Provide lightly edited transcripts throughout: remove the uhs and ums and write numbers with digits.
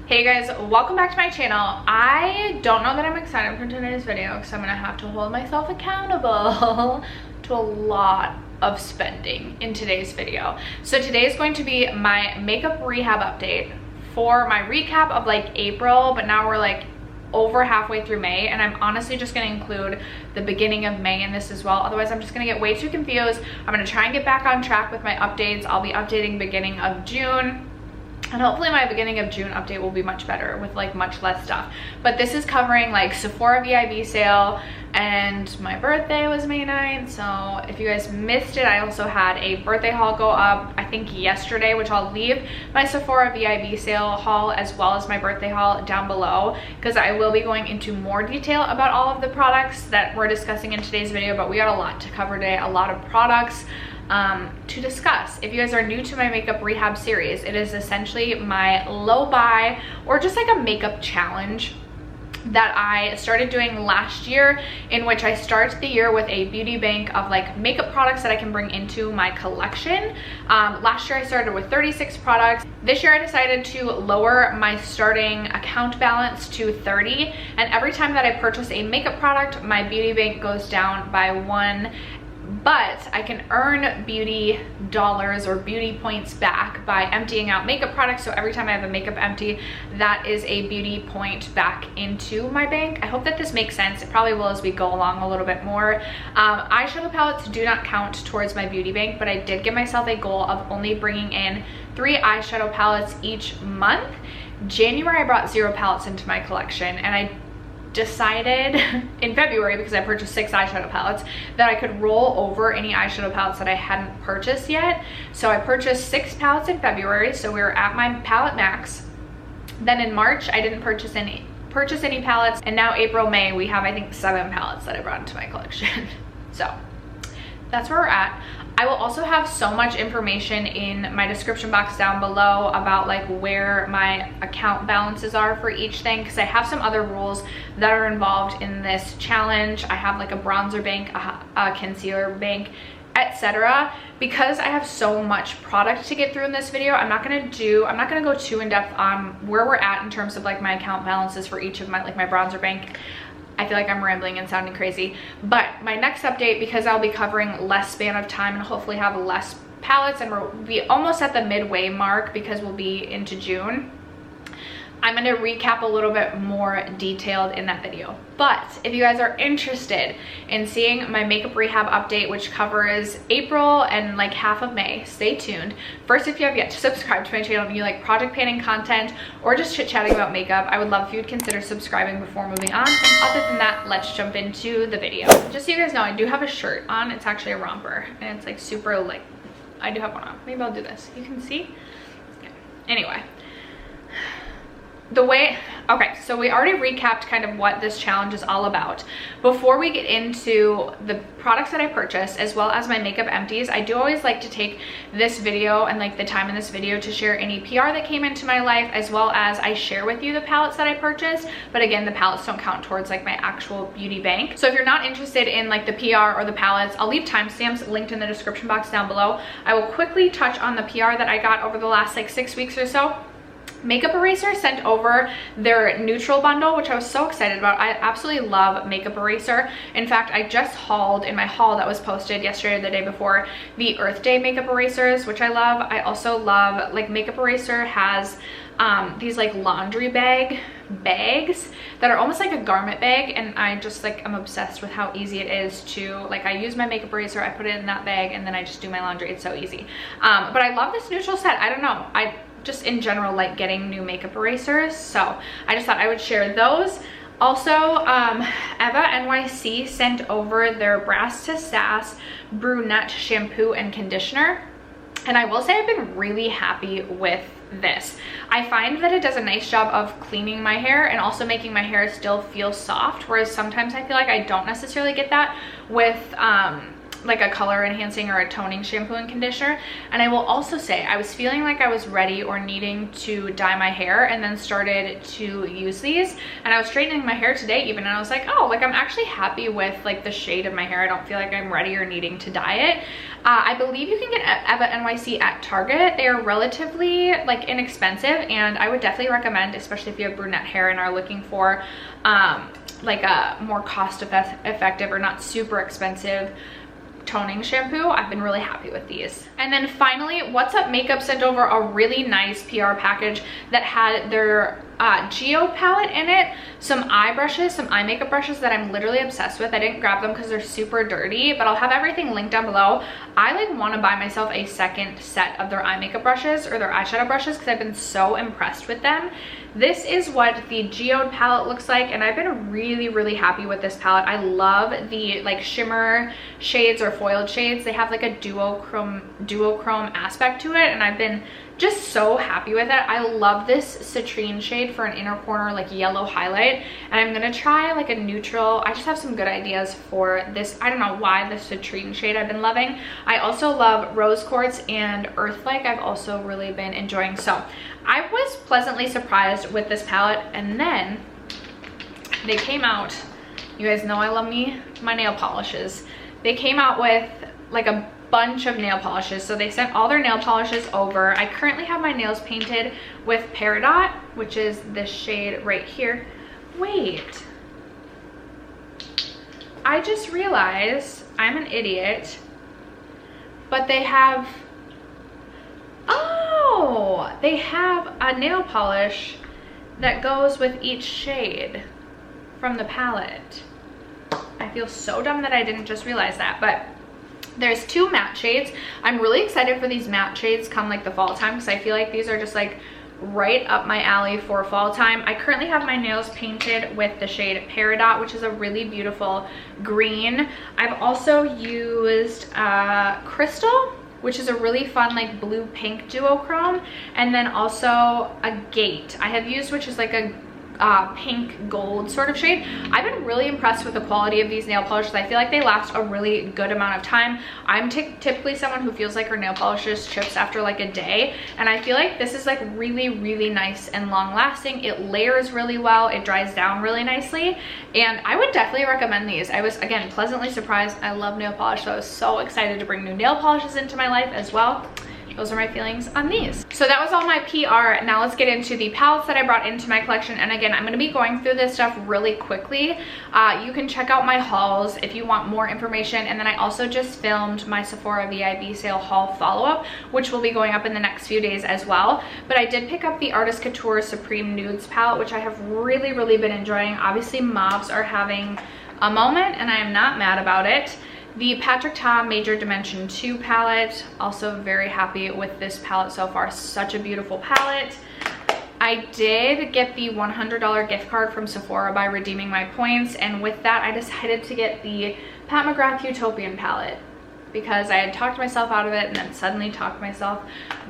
Hey guys, welcome back to my channel. I don't know that I'm excited for today's video because I'm gonna have to hold myself accountable to a lot of spending in today's video. So today is going to be my makeup rehab update for my recap of like April, but now we're like over halfway through May, and I'm honestly just going to include the beginning of May in this as well. Otherwise I'm just going to get way too confused. I'm going to try and get back on track with my updates. I'll be updating beginning of June, and hopefully my beginning of June update will be much better with like much less stuff. But this is covering like Sephora VIB sale, and my birthday was May 9th. So if you guys missed it, I also had a birthday haul go up, I think yesterday, which I'll leave my Sephora VIB sale haul as well as my birthday haul down below, because I will be going into more detail about all of the products that we're discussing in today's video. But we got a lot to cover today, a lot of products to discuss. If you guys are new to my makeup rehab series, it is essentially my low buy or just like a makeup challenge that I started doing last year, in which I start the year with a beauty bank of like makeup products that I can bring into my collection. Last year I started with 36 products. This year I decided to lower my starting account balance to 30, and every time that I purchase a makeup product, my beauty bank goes down by 1. But I can earn beauty dollars or beauty points back by emptying out makeup products. So every time I have a makeup empty, that is a beauty point back into my bank. I hope that this makes sense. It probably will as we go along a little bit more. Eyeshadow palettes do not count towards my beauty bank, but I did give myself a goal of only bringing in 3 eyeshadow palettes each month. January I brought 0 palettes into my collection, and I decided in February, because I purchased 6 eyeshadow palettes, that I could roll over any eyeshadow palettes that I hadn't purchased yet. So I purchased 6 palettes in February, so we were at my palette max. Then in March I didn't purchase any palettes, and now April, May, we have I think 7 palettes that I brought into my collection. So that's where we're at. I will also have so much information in my description box down below about like where my account balances are for each thing, because I have some other rules that are involved in this challenge. I have like a bronzer bank, a concealer bank, etc. Because I have so much product to get through in this video, I'm not gonna go too in depth on where we're at in terms of like my account balances for each of my like my bronzer bank. I feel like I'm rambling and sounding crazy. But my next update, because I'll be covering less span of time and hopefully have less palettes, and we'll be almost at the midway mark because we'll be into June, I'm going to recap a little bit more detailed in that video. But if you guys are interested in seeing my makeup rehab update, which covers April and like half of May, stay tuned. First, if you have yet to subscribe to my channel and you like project planning content or just chit-chatting about makeup, I would love if you'd consider subscribing before moving on. And other than that, let's jump into the video. Just so you guys know, I do have a shirt on. It's actually a romper, and it's like super like, I do have one on. Maybe I'll do this. You can see? Okay. Anyway. Okay, so we already recapped kind of what this challenge is all about. Before we get into the products that I purchased as well as my makeup empties, I do always like to take this video and like the time in this video to share any PR that came into my life, as well as I share with you the palettes that I purchased. But again, the palettes don't count towards like my actual beauty bank. So if you're not interested in like the PR or the palettes, I'll leave timestamps linked in the description box down below. I will quickly touch on the PR that I got over the last like 6 weeks or so. Makeup Eraser sent over their neutral bundle, which I was so excited about. I absolutely love Makeup Eraser. In fact, I just hauled in my haul that was posted yesterday or the day before the Earth Day makeup erasers, which I love. I also love like Makeup Eraser has these like laundry bags that are almost like a garment bag, and I just like I'm obsessed with how easy it is to like, I use my makeup eraser, I put it in that bag, and then I just do my laundry. It's so easy. But I love this neutral set. I don't know, I just in general like getting new makeup erasers, so I just thought I would share those. Also, Eva NYC sent over their Brass to Sass brunette shampoo and conditioner, and I will say I've been really happy with this. I find that it does a nice job of cleaning my hair and also making my hair still feel soft, whereas sometimes I feel like I don't necessarily get that with like a color enhancing or a toning shampoo and conditioner. And I will also say I was feeling like I was ready or needing to dye my hair, and then started to use these, and I was straightening my hair today even, and I was like, oh, like I'm actually happy with like the shade of my hair. I don't feel like I'm ready or needing to dye it. I believe you can get Eva NYC at Target. They are relatively like inexpensive, and I would definitely recommend, especially if you have brunette hair and are looking for like a more cost effective or not super expensive toning shampoo. I've been really happy with these. And then finally, What's Up Makeup sent over a really nice PR package that had their Geo palette in it, some eye brushes, some eye makeup brushes that I'm literally obsessed with. I didn't grab them because they're super dirty, but I'll have everything linked down below. I like want to buy myself a second set of their eye makeup brushes or their eyeshadow brushes because I've been so impressed with them. This is what the Geode palette looks like, and I've been really happy with this palette. I love the like shimmer shades or foiled shades. They have like a duochrome aspect to it, and I've been just so happy with it. I love this citrine shade for an inner corner like yellow highlight, and I'm gonna try like a neutral. I just have some good ideas for this. I don't know why the citrine shade I've been loving. I also love rose quartz and earth-like. I've also really been enjoying. So I was pleasantly surprised with this palette, and then they came out, you guys know I love my nail polishes. They came out with like a bunch of nail polishes, so they sent all their nail polishes over. I currently have my nails painted with Peridot, which is this shade right here. Wait, I just realized I'm an idiot, but they have, oh, they have a nail polish that goes with each shade from the palette. I feel so dumb that I didn't just realize that, but there's two matte shades. I'm really excited for these matte shades come like the fall time, because I feel like these are just like right up my alley for fall time. I currently have my nails painted with the shade Peridot, which is a really beautiful green. I've also used Crystal, which is a really fun like blue pink duochrome, and then also a Gate I have used, which is like a pink gold sort of shade. I've been really impressed with the quality of these nail polishes. I feel like they last a really good amount of time. I'm typically someone who feels like her nail polishes chips after like a day, and I feel like this is like really nice and long lasting. It layers really well, it dries down really nicely, and I would definitely recommend these. I was again pleasantly surprised. I love nail polish, so I was so excited to bring new nail polishes into my life as well. Those are my feelings on these. So that was all my PR. Now let's get into the palettes that I brought into my collection. And again, I'm going to be going through this stuff really quickly. You can check out my hauls if you want more information. And then I also just filmed my Sephora VIB sale haul follow-up, which will be going up in the next few days as well. But I did pick up the Artist Couture Supreme Nudes palette, which I have really been enjoying. Obviously, mauves are having a moment, and I am not mad about it. The Patrick Ta Major Dimension 2 palette, also very happy with this palette so far. Such a beautiful palette. I did get the $100 gift card from Sephora by redeeming my points, and with that I decided to get the Pat McGrath Utopian palette because I had talked myself out of it and then suddenly talked myself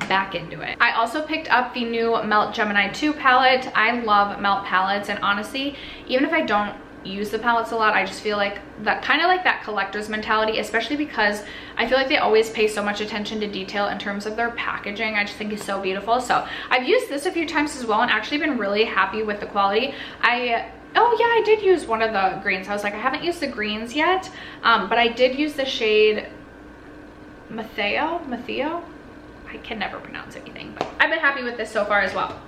back into it. I also picked up the new Melt Gemini 2 palette. I love Melt palettes, and honestly, even if I don't use the palettes a lot, I just feel like that kind of like that collector's mentality, especially because I feel like they always pay so much attention to detail in terms of their packaging. I just think it's so beautiful. So I've used this a few times as well and actually been really happy with the quality. Oh yeah, I did use one of the greens. I was like, I haven't used the greens yet, but I did use the shade Matteo. I can never pronounce anything, but I've been happy with this so far as well.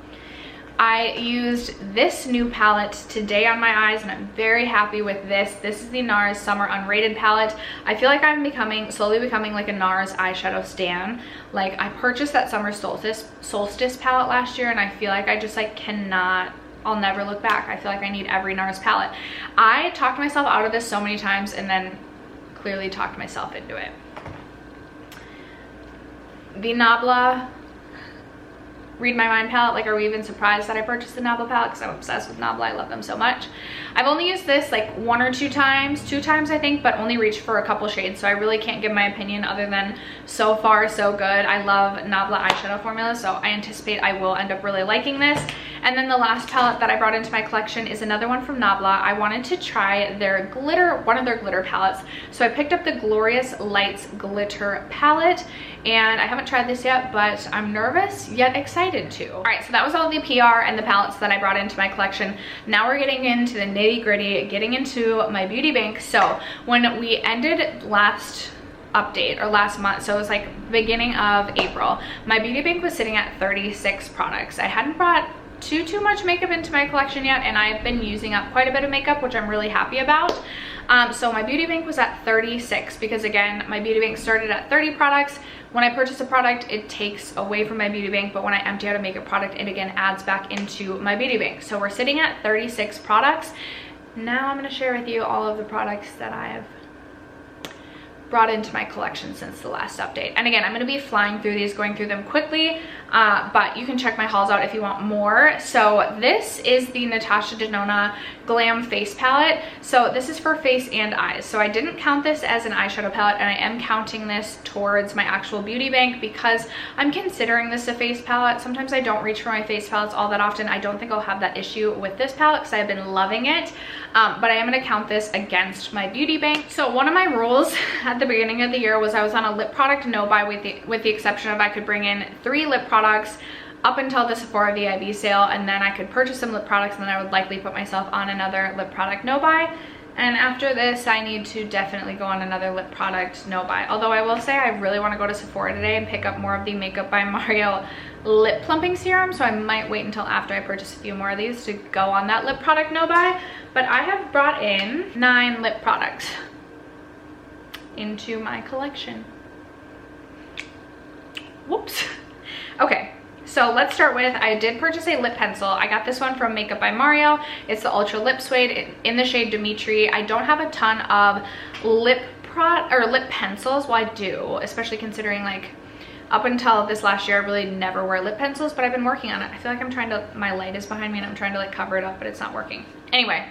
I used this new palette today on my eyes, and I'm very happy with this. This is the NARS Summer Unrated palette. I feel like I'm slowly becoming like a NARS eyeshadow stan. Like, I purchased that Summer Solstice palette last year, and I feel like I just like I'll never look back. I feel like I need every NARS palette. I talked myself out of this so many times and then clearly talked myself into it. The Nabla Read My Mind palette. Like, are we even surprised that I purchased the Nabla palette? Because I'm obsessed with Nabla. I love them so much. I've only used this like one or two times I think, but only reached for a couple shades, so I really can't give my opinion other than so far so good. I love Nabla eyeshadow formula, so I anticipate I will end up really liking this. And then the last palette that I brought into my collection is another one from Nabla. I wanted to try their glitter, one of their glitter palettes. So I picked up the Glorious Lights glitter palette, and I haven't tried this yet, but I'm nervous yet excited to. All right, so that was all the PR and the palettes that I brought into my collection. Now we're getting into the nitty gritty, getting into my beauty bank. So when we ended last update, or last month, so it was like beginning of April, my beauty bank was sitting at 36 products. I hadn't brought too much makeup into my collection yet, and I've been using up quite a bit of makeup, which I'm really happy about. So my beauty bank was at 36 because, again, my beauty bank started at 30 products. When I purchase a product, it takes away from my beauty bank, but when I empty out a makeup product, it again adds back into my beauty bank. So we're sitting at 36 products. Now I'm going to share with you all of the products that I have brought into my collection since the last update. And again, I'm going to be flying through these, going through them quickly, but you can check my hauls out if you want more. So this is the Natasha Denona Glam Face Palette. So this is for face and eyes. So I didn't count this as an eyeshadow palette, and I am counting this towards my actual beauty bank because I'm considering this a face palette. Sometimes I don't reach for my face palettes all that often. I don't think I'll have that issue with this palette because I've been loving it, but I am going to count this against my beauty bank. So one of my rules at the beginning of the year was I was on a lip product no buy, with the exception of I could bring in 3 lip products up until the Sephora VIB sale, and then I could purchase some lip products, and then I would likely put myself on another lip product no buy. And after this, I need to definitely go on another lip product no buy. Although I will say I really want to go to Sephora today and pick up more of the Makeup by Mario lip plumping serum, so I might wait until after I purchase a few more of these to go on that lip product no buy. But I have brought in 9 lip products into my collection. Whoops. Okay, so let's start with, I did purchase a lip pencil. I got this one from Makeup by Mario. It's the Ultra Lip Suede in the shade Dimitri. I don't have a ton of lip pencils. Well, I do, especially considering, like, up until this last year, I really never wear lip pencils, but I've been working on it. I feel like I'm trying to, my light is behind me and I'm trying to like cover it up, but it's not working. Anyway,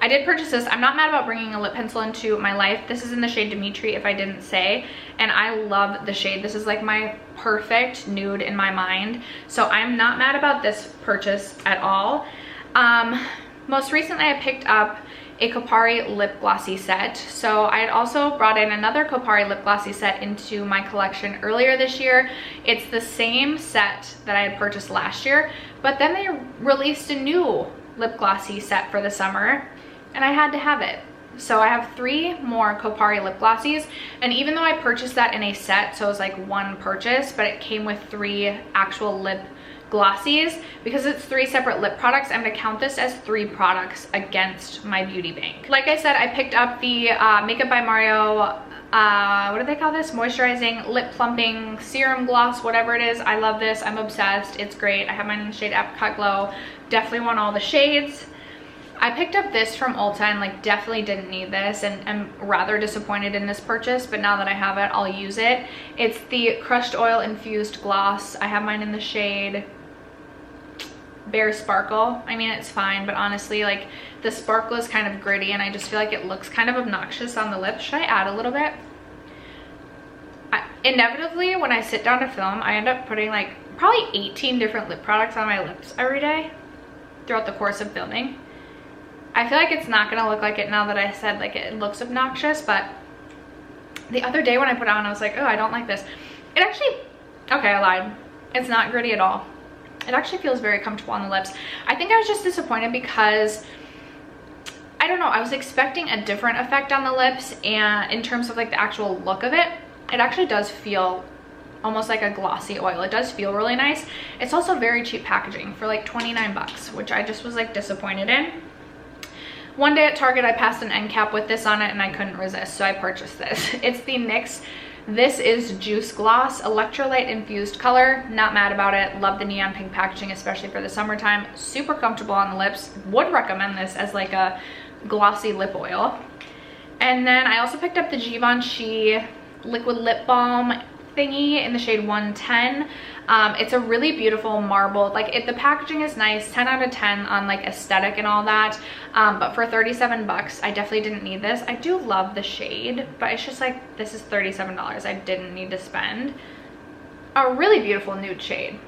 I did purchase this. I'm not mad about bringing a lip pencil into my life. This is in the shade Dimitri, if I didn't say, and I love the shade. This is like my perfect nude in my mind, so I'm not mad about this purchase at all. Most recently, I picked up a Kopari lip glossy set. So I had also brought in another Kopari lip glossy set into my collection earlier this year. It's the same set that I had purchased last year, but then they released a new lip glossy set for the summer, and I had to have it. So I have 3 more Kopari lip glossies, and even though I purchased that in a set, so it was like one purchase, but it came with 3 actual lip glossies, because it's 3 separate lip products, I'm gonna count this as 3 products against my beauty bank. Like I said, I picked up the Makeup by Mario, what do they call this? Moisturizing lip plumping serum gloss, whatever it is. I love this. I'm obsessed. It's great. I have mine in the shade Apricot Glow. Definitely want all the shades. I picked up this from Ulta and like definitely didn't need this, and I'm rather disappointed in this purchase, but now that I have it, I'll use it. It's the Crushed Oil Infused Gloss. I have mine in the shade Bare Sparkle. I mean, it's fine, but honestly, like, the sparkle is kind of gritty and I just feel like it looks kind of obnoxious on the lips. Should I add a little bit? Inevitably, when I sit down to film, I end up putting like probably 18 different lip products on my lips every day throughout the course of filming. I feel like it's not gonna look like it now that I said like it looks obnoxious, but the other day when I put it on, I was like, oh, I don't like this. It actually, okay, I lied. It's not gritty at all. It actually feels very comfortable on the lips. I think I was just disappointed because, I don't know, I was expecting a different effect on the lips, and in terms of like the actual look of it, it actually does feel almost like a glossy oil. It does feel really nice. It's also very cheap packaging for like 29 bucks, which I just was like disappointed in. One day at Target, I passed an end cap with this on it and I couldn't resist, so I purchased this. It's the NYX This Is Juice Gloss Electrolyte Infused Color. Not mad about it. Love the neon pink packaging, especially for the summertime. Super comfortable on the lips. Would recommend this as like a glossy lip oil. And then I also picked up the Givenchy Liquid Lip Balm thingy in the shade 110. It's a really beautiful marble, like the packaging is nice, 10 out of 10 on like aesthetic and all that, but for 37 bucks, I definitely didn't need this. I do love the shade, but it's just like, this is $37. I didn't need to spend. A really beautiful nude shade.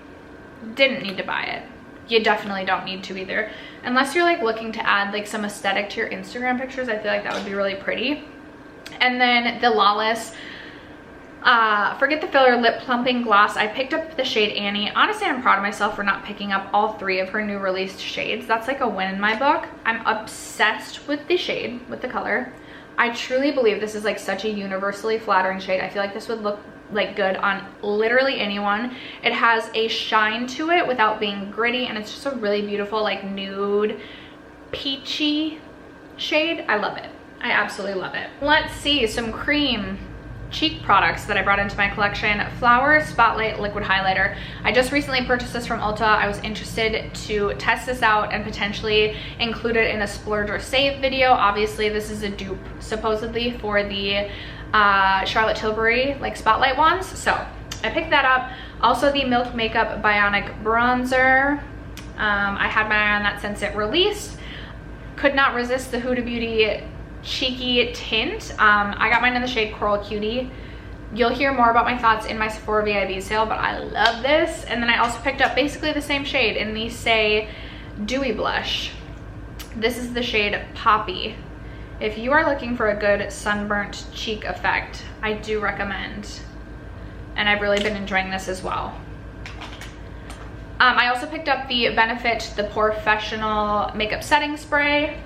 Didn't need to buy it. you definitely don't need to either. Unless you're like looking to add like some aesthetic to your Instagram pictures, I feel like that would be really pretty. And then the Lawless Forget the Filler Lip Plumping Gloss. I picked up the shade Annie. Honestly, I'm proud of myself for not picking up all 3 of her new released shades. That's like a win in my book. I'm obsessed with the shade, with the color. I truly believe this is like such a universally flattering shade. I feel like this would look like good on literally anyone. It has a shine to it without being gritty, and it's just a really beautiful like nude peachy shade. I love it. I absolutely love it. Let's see some cream cheek products that I brought into my collection. Flower Spotlight Liquid Highlighter. I just recently purchased this from Ulta. I was interested to test this out and potentially include it in a splurge or save video. Obviously this is a dupe supposedly for the Charlotte Tilbury like spotlight ones, so I picked that up. Also the Milk Makeup Bionic Bronzer. I had my eye on that since it released. Could not resist the Huda Beauty cheeky tint. I got mine in the shade Coral Cutie. You'll hear more about my thoughts in my Sephora VIB sale, but I love this. And then I also picked up basically the same shade in the Say Dewy Blush. This is the shade Poppy. If you are looking for a good sunburnt cheek effect, I do recommend. And I've really been enjoying this as well. I also picked up the Benefit The Professional Makeup Setting Spray.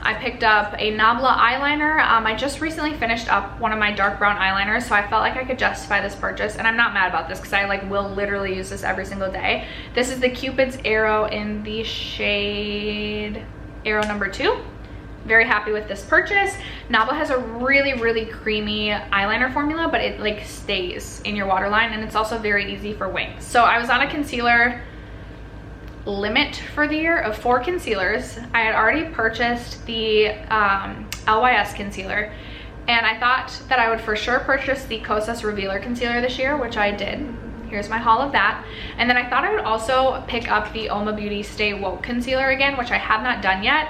I picked up a Nabla eyeliner. I just recently finished up one of my dark brown eyeliners, so I felt like I could justify this purchase, and I'm not mad about this because I like will literally use this every single day. This is the Cupid's Arrow in the shade Arrow number 2. Very happy with this purchase. Nabla has a really creamy eyeliner formula, but it like stays in your waterline, and it's also very easy for wings. So I was on a concealer limit for the year of 4 concealers. I had already purchased the LYS concealer, and I thought that I would for sure purchase the Kosas Revealer concealer this year, which I did. Here's my haul of that. And then I thought I would also pick up the Oma Beauty Stay Woke concealer again, which I have not done yet.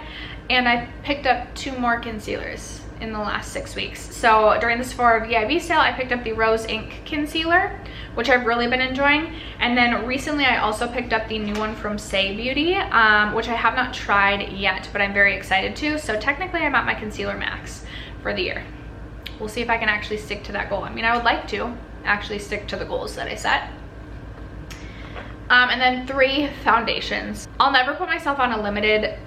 And I picked up 2 more concealers in the last 6 weeks. So during the Sephora VIB sale, I picked up the Rose Ink concealer, which I've really been enjoying. And then recently I also picked up the new one from Say Beauty, which I have not tried yet, but I'm very excited to. So technically I'm at my concealer max for the year. We'll see if I can actually stick to that goal. I mean, I would like to actually stick to the goals that I set. And then 3 foundations. I'll never put myself on a limited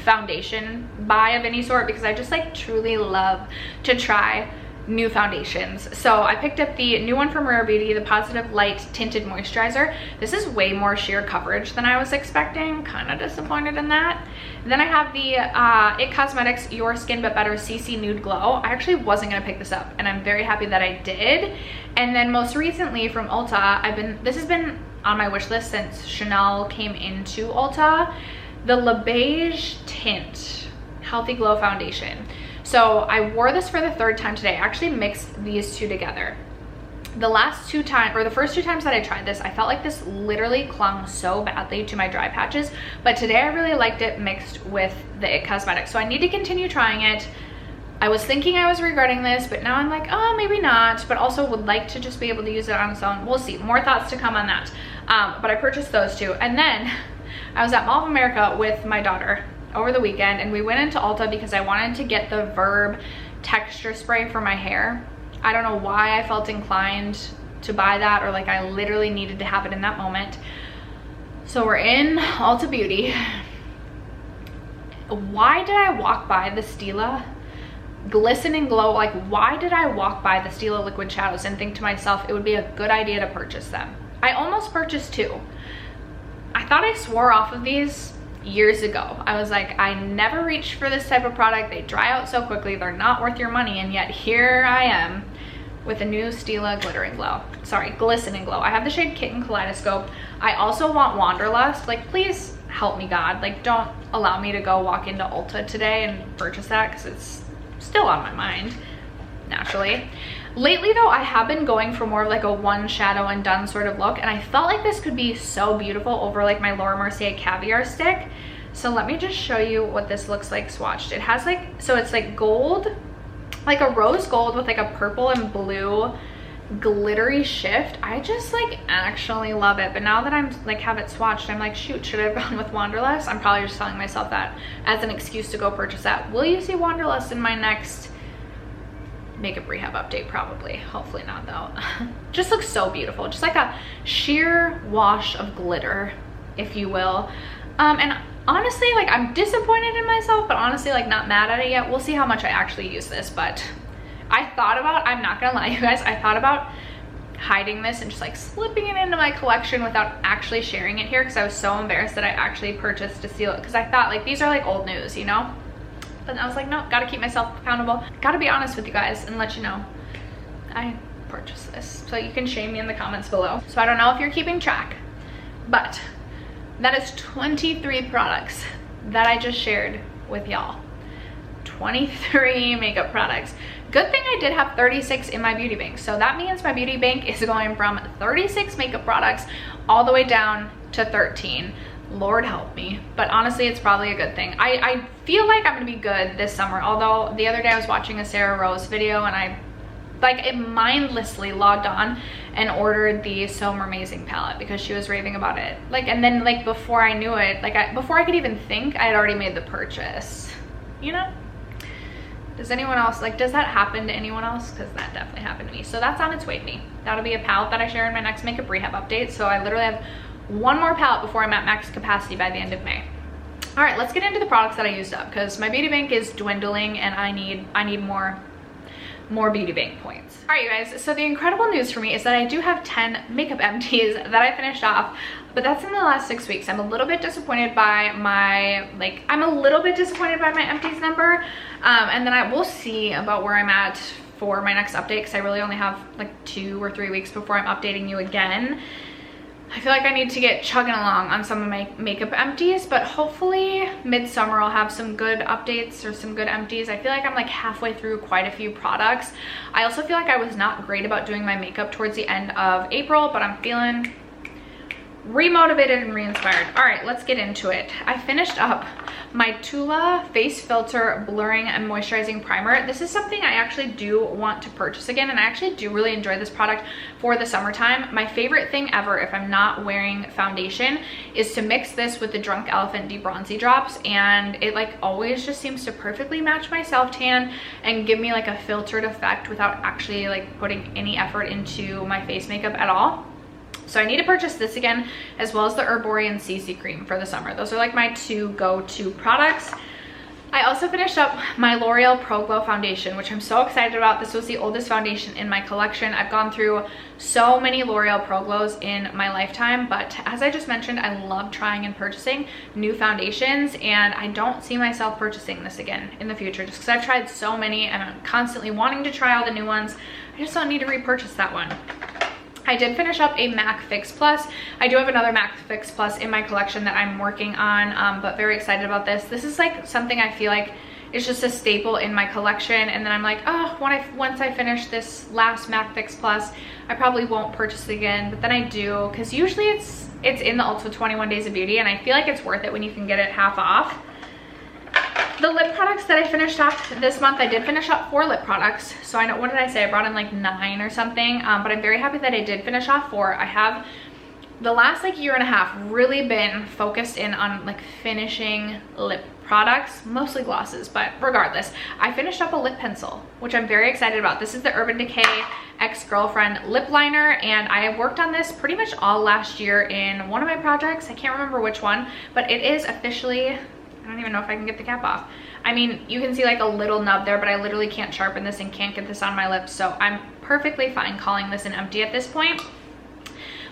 foundation buy of any sort because I just like truly love to try new foundations. So I picked up the new one from Rare Beauty, the Positive Light Tinted Moisturizer. This is way more sheer coverage than I was expecting. Kind of disappointed in that. And then I have the IT Cosmetics Your Skin But Better CC Nude Glow. I actually wasn't gonna pick this up, and I'm very happy that I did. And then most recently from Ulta, this has been on my wish list since Chanel came into Ulta, the Le Beige Tint Healthy Glow Foundation. So I wore this for the 3rd time today. I actually mixed these 2 together. The last 2 times, or the first 2 times that I tried this, I felt like this literally clung so badly to my dry patches, but today I really liked it mixed with the IT Cosmetics. So I need to continue trying it. I was thinking I was regretting this, but now I'm like, oh, maybe not, but also would like to just be able to use it on its own. We'll see. More thoughts to come on that. But I purchased those 2. And then I was at Mall of America with my daughter over the weekend, and we went into Ulta because I wanted to get the Verb texture spray for my hair. I don't know why I felt inclined to buy that, or like I literally needed to have it in that moment. So we're in Ulta Beauty. Why did I walk by the Stila Glisten and Glow? Like, why did I walk by the Stila Liquid Shadows and think to myself it would be a good idea to purchase them? I almost purchased 2. I thought I swore off of these years ago. I was like, I never reached for this type of product. They dry out so quickly. They're not worth your money. And yet here I am with a new Stila Glitter and Glow. Sorry, Glisten and Glow. I have the shade Kitten Kaleidoscope. I also want Wanderlust. Like, please help me, God. Like, don't allow me to go walk into Ulta today and purchase that because it's still on my mind, naturally. Lately though, I have been going for more of like a one shadow and done sort of look, and I felt like this could be so beautiful over like my Laura Mercier Caviar stick. So let me just show you what this looks like swatched. It has like, so it's like gold, like a rose gold with like a purple and blue glittery shift. I just like actually love it. But now that I'm like have it swatched, I'm like, shoot, should I have gone with Wanderlust? I'm probably just telling myself that as an excuse to go purchase that. Will you see Wanderlust in my next makeup rehab update? Probably. Hopefully not though. Just looks so beautiful, just like a sheer wash of glitter, if you will. And honestly, like, I'm disappointed in myself, but honestly, like, not mad at it yet. We'll see how much I actually use this. But I thought about, I'm not gonna lie, you guys, I thought about hiding this and just like slipping it into my collection without actually sharing it here, because I was so embarrassed that I actually purchased to seal it, because I thought like these are like old news, you know. But I was like, no, gotta keep myself accountable, gotta be honest with you guys and let you know I purchased this. So you can shame me in the comments below. So I don't know if you're keeping track, but that is 23 products that I just shared with y'all. 23 makeup products. Good thing I did have 36 in my beauty bank. So that means my beauty bank is going from 36 makeup products all the way down to 13. Lord help me. But honestly, it's probably a good thing. I feel like I'm gonna be good this summer. Although the other day I was watching a Sarah Rose video and I mindlessly logged on and ordered the So Amazing palette because she was raving about it. Like, and then like before I knew it, like before I could even think, I had already made the purchase, you know? Does anyone else, like, does that happen to anyone else? Because that definitely happened to me. So that's on its way to me. That'll be a palette that I share in my next makeup rehab update. So I literally have one more palette before I'm at max capacity by the end of May. All right, let's get into the products that I used up, because my beauty bank is dwindling and I need more beauty bank points. All right, you guys, so the incredible news for me is that I do have 10 makeup empties that I finished off, but that's in the last 6 weeks. I'm a little bit disappointed by my, I'm a little bit disappointed by my empties number, and then I will see about where I'm at for my next update, because I really only have like 2 or 3 weeks before I'm updating you again. I feel like I need to get chugging along on some of my makeup empties, but hopefully midsummer I'll have some good updates or some good empties. I feel like I'm like halfway through quite a few products. I also feel like I was not great about doing my makeup towards the end of April, but I'm feeling remotivated and re-inspired. All right, let's get into it. I finished up my Tula Face Filter Blurring and Moisturizing Primer. This is something I actually do want to purchase again, and I actually do really enjoy this product for the summertime. My favorite thing ever, if I'm not wearing foundation, is to mix this with the Drunk Elephant Debronzy drops, and it like always just seems to perfectly match my self tan and give me like a filtered effect without actually like putting any effort into my face makeup at all. So I need to purchase this again, as well as the Herborian CC cream for the summer. Those are like my 2 go-to products. I also finished up my L'Oreal Pro Glow foundation, which I'm so excited about. This was the oldest foundation in my collection. I've gone through so many L'Oreal Pro Glows in my lifetime, but as I just mentioned, I love trying and purchasing new foundations, and I don't see myself purchasing this again in the future, just because I've tried so many and I'm constantly wanting to try all the new ones. I just don't need to repurchase that one. I did finish up a MAC Fix Plus. I do have another MAC Fix Plus in my collection that I'm working on, but very excited about this. This is like something I feel like is just a staple in my collection, and then I'm like, oh, once I finish this last MAC Fix Plus, I probably won't purchase it again, but then I do, because usually it's in the Ulta 21 Days of Beauty, and I feel like it's worth it when you can get it half off. The lip products that I finished off this month, I did finish up 4 lip products. So I know, what did I say? I brought in like 9 or something, but I'm very happy that I did finish off 4. I have the last like year and a half really been focused in on like finishing lip products, mostly glosses, but regardless, I finished up a lip pencil, which I'm very excited about. This is the Urban Decay Ex-Girlfriend lip liner, and I worked on this pretty much all last year in one of my projects. I can't remember which one, but it is officially, I don't even know if I can get the cap off. I mean, you can see like a little nub there, but I literally can't sharpen this and can't get this on my lips, so I'm perfectly fine calling this an empty at this point.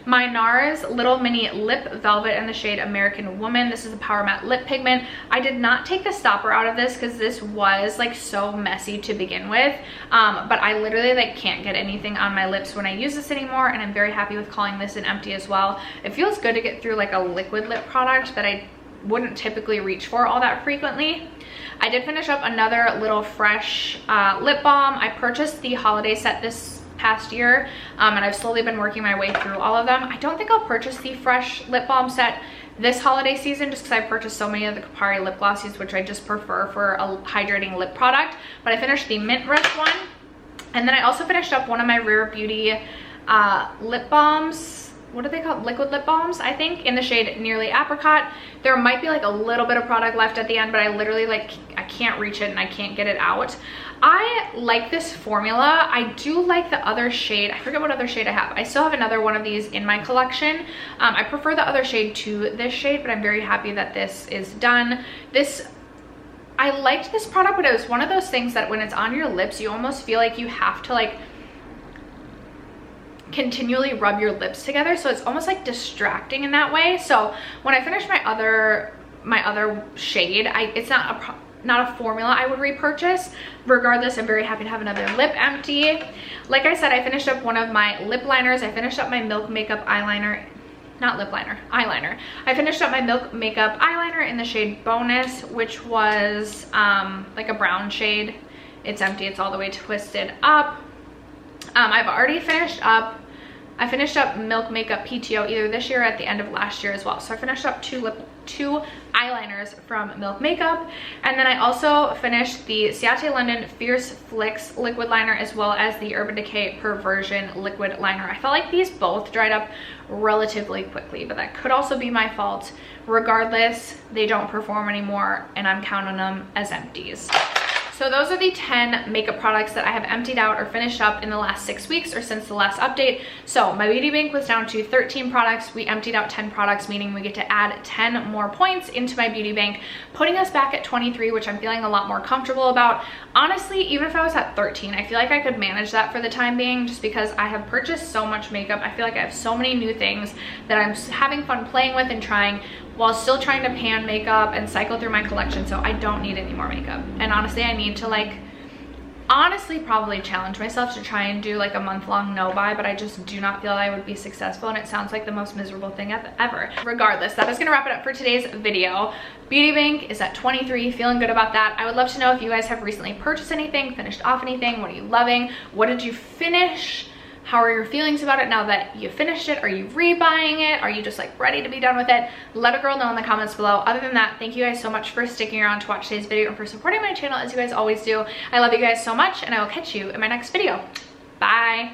My NARS Little Mini Lip Velvet in the shade American Woman. This is a Power Matte Lip Pigment. I did not take the stopper out of this because this was like so messy to begin with, but I literally like can't get anything on my lips when I use this anymore, and I'm very happy with calling this an empty as well. It feels good to get through like a liquid lip product that I wouldn't typically reach for all that frequently. I did finish up another little fresh lip balm. I purchased the holiday set this past year, and I've slowly been working my way through all of them. I don't think I'll purchase the fresh lip balm set this holiday season just because I purchased so many of the Kapari lip glosses, which I just prefer for a hydrating lip product. But I finished the Mint Rush one. And then I also finished up one of my Rare Beauty lip balms. What are they called? Liquid lip balms, I think, in the shade Nearly Apricot. There might be like a little bit of product left at the end, but I literally like, I can't reach it and I can't get it out. I like this formula. I do like the other shade. I forget what other shade I have. I still have another one of these in my collection. I prefer the other shade to this shade, but I'm very happy that this is done. I liked this product, but it was one of those things that when it's on your lips, you almost feel like you have to like continually rub your lips together, so it's almost like distracting in that way. So when I finish my other shade, it's not a formula I would repurchase. Regardless, I'm very happy to have another lip empty. Like I said, I finished up one of my lip liners. I finished up my Milk Makeup eyeliner. Not lip liner, eyeliner. I finished up my Milk Makeup eyeliner in the shade Bonus, which was like a brown shade. It's empty, it's all the way twisted up. I've already finished up, I finished up Milk Makeup PTO either this year or at the end of last year as well. So I finished up two eyeliners from Milk Makeup. And then I also finished the Ciate London Fierce Flicks liquid liner as well as the Urban Decay Perversion liquid liner. I felt like these both dried up relatively quickly, but that could also be my fault. Regardless, they don't perform anymore and I'm counting them as empties. So those are the 10 makeup products that I have emptied out or finished up in the last 6 weeks or since the last update. So my beauty bank was down to 13 products. We emptied out 10 products, meaning we get to add 10 more points into my beauty bank, putting us back at 23, which I'm feeling a lot more comfortable about. Honestly, even if I was at 13, I feel like I could manage that for the time being, just because I have purchased so much makeup. I feel like I have so many new things that I'm having fun playing with and trying, while still trying to pan makeup and cycle through my collection. So I don't need any more makeup. And honestly, I need to like, honestly probably challenge myself to try and do like a month-long no buy, but I just do not feel I would be successful, and it sounds like the most miserable thing ever. Regardless, that is gonna wrap it up for today's video. Beauty bank is at 23, feeling good about that. I would love to know if you guys have recently purchased anything, finished off anything. What are you loving? What did you finish? How are your feelings about it now that you finished it? Are you rebuying it? Are you just like ready to be done with it? Let a girl know in the comments below. Other than that, thank you guys so much for sticking around to watch today's video and for supporting my channel as you guys always do. I love you guys so much, and I will catch you in my next video. Bye.